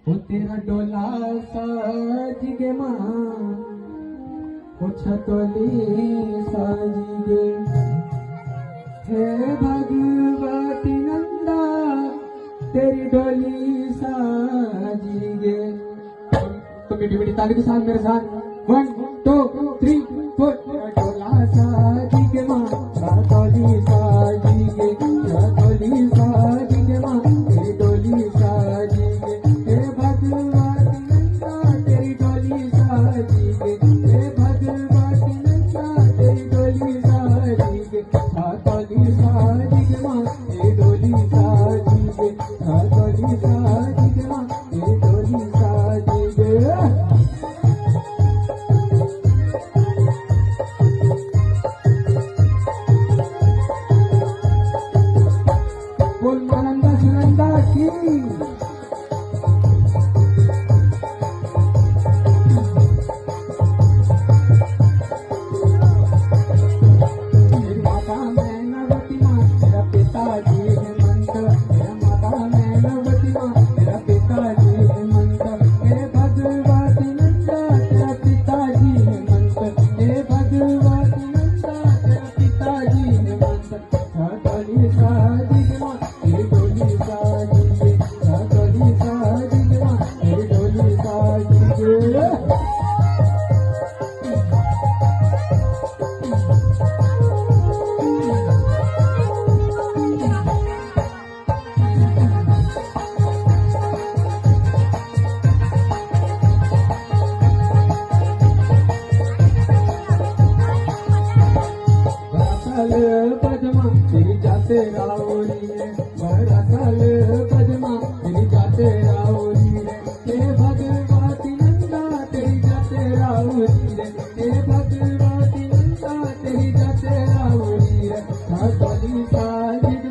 वो तेरा डोला साजिगे माँ, वो छतोली साजिगे। हे भगवती नंदा तेरी डोली साजिगे। तो मीठी मीठी ताली के साथ मेरे साथ 1 2 3 4। डोला साजिगे माँ, छतोली साजिगे, छतोली साजिगे माँ, तेरी डोली साजिगे। हे भगवती नंदा तेरी डोली साजिगे, हे भगवती नंदा तेरी डोली साजिगे। छतोली साजिगे माँ, तेरी डोली साजिगे, छतोली साजिगे माँ, तेरी डोली साजिगे। बोल मानंदा सुनंदा की। मेरी माता मैनावती माँ, मेरा पिताजी हेमंत। मेरा माता मैनावती माँ, मेरा पिताजी हेमंत। हे भगवती नंदा तेरा पिताजी हेमंत, हे भगवती नंदा तेरा पिताजी हेमंत। छतोली साजिगे माँ, तेरी डोली साजिगे, छतोली साजिगे माँ, तेरी डोली साजिगे। बरसाल पद्मा तेरी जाते रावली है, बरसाल पद्मा तेरी जाते रावली है। हे भगवती नंदा तेरी जाते रावली है, हे भगवती नंदा तेरी जाते रावली है। छतोली साजिगे